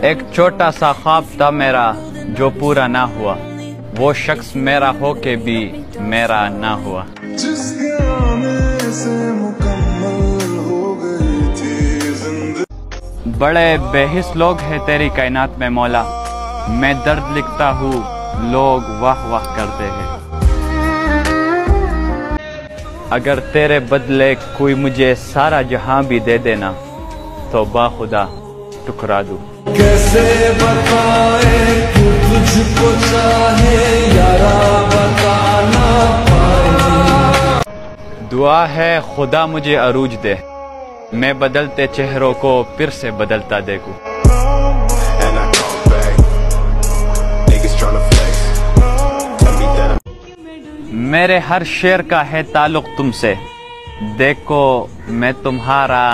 एक छोटा सा ख्वाब था मेरा जो पूरा ना हुआ, वो शख्स मेरा हो के भी मेरा ना हुआ। बड़े बेहिस लोग हैं तेरी कायनात में मौला, मैं दर्द लिखता हूँ लोग वाह वाह करते हैं। अगर तेरे बदले कोई मुझे सारा जहां भी दे देना तो बाखुदा टुकरा दूं। कैसे बताए तू तुझको चाहे यारा बताना पाए। दुआ है खुदा मुझे अरूज दे, मैं बदलते चेहरों को फिर से बदलता देखूं। मेरे हर शेर का है ताल्लुक तुमसे, देखो मैं तुम्हारा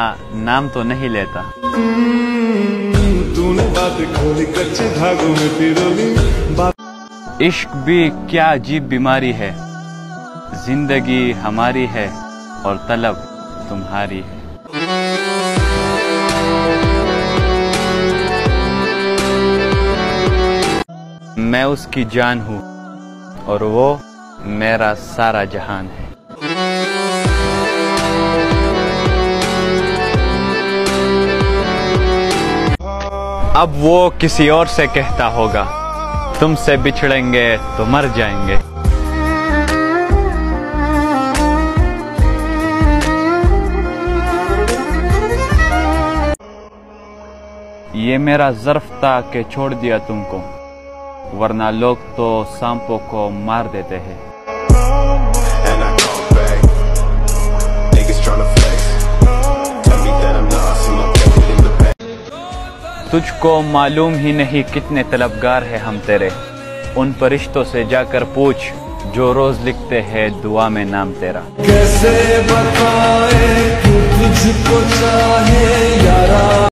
नाम तो नहीं लेता। तूने बात खोली कच्चे धागों में पिरोली। इश्क भी क्या अजीब बीमारी है, जिंदगी हमारी है और तलब तुम्हारी है। मैं उसकी जान हूँ और वो मेरा सारा जहान है। अब वो किसी और से कहता होगा, तुमसे बिछड़ेंगे तो मर जाएंगे। ये मेरा ज़र्फ था कि छोड़ दिया तुमको, वरना लोग तो सांपों को मार देते हैं। तुझको मालूम ही नहीं कितने तलबगार हैं हम तेरे, उन फरिश्तों से जाकर पूछ जो रोज लिखते हैं दुआ में नाम तेरा। कैसे बताए तू तुझको चाहे यारा।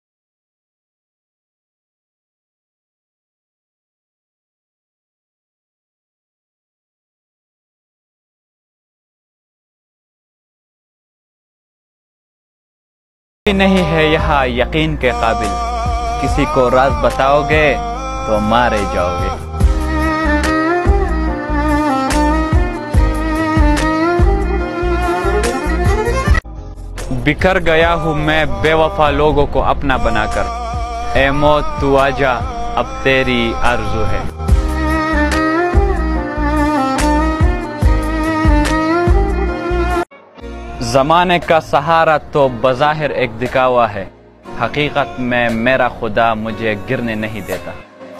नहीं है यहाँ यकीन के काबिल, किसी को राज बताओगे तो मारे जाओगे। बिखर गया हूँ मैं बेवफा लोगों को अपना बनाकर, ए मौत तू आजा अब तेरी आरज़ू है। ज़माने का सहारा तो बज़ाहिर एक दिखावा है, हकीकत में मेरा खुदा मुझे गिरने नहीं देता।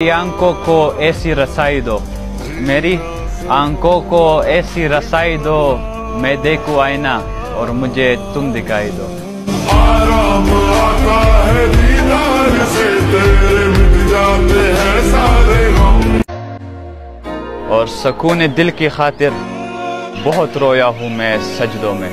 आंखों को ऐसी रसाई दो, मेरी आंखों को ऐसी रसाई दो, मैं देखूं आईना और मुझे तुम दिखाई दो। आराम आता है दीदार से, तेरे मिट जाते हैं सारे गम। और सुकून दिल की खातिर बहुत रोया हूँ मैं सजदों में।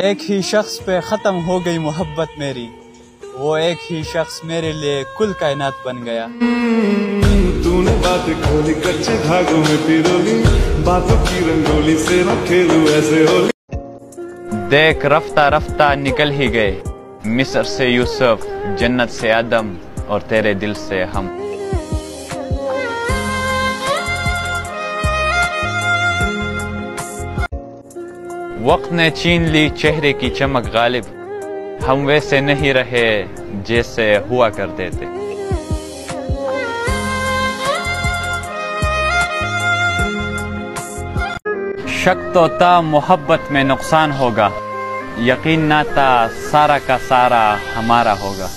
एक ही शख्स पे ख़त्म हो गई मोहब्बत मेरी, वो एक ही शख्स मेरे लिए कुल कायनात बन गया। तूने बात खोली कच्चे धागों में पिरोली, बातों की रंगोली से न खेलूं ऐसे होली। देख रफ्ता रफ्ता निकल ही गए, मिस्र से यूसुफ, जन्नत से आदम और तेरे दिल से हम। वक्त ने छीन ली चेहरे की चमक गालिब, हम वैसे नहीं रहे जैसे हुआ करते थे। शक तो था मोहब्बत में नुकसान होगा, यकीन ना था सारा का सारा हमारा होगा।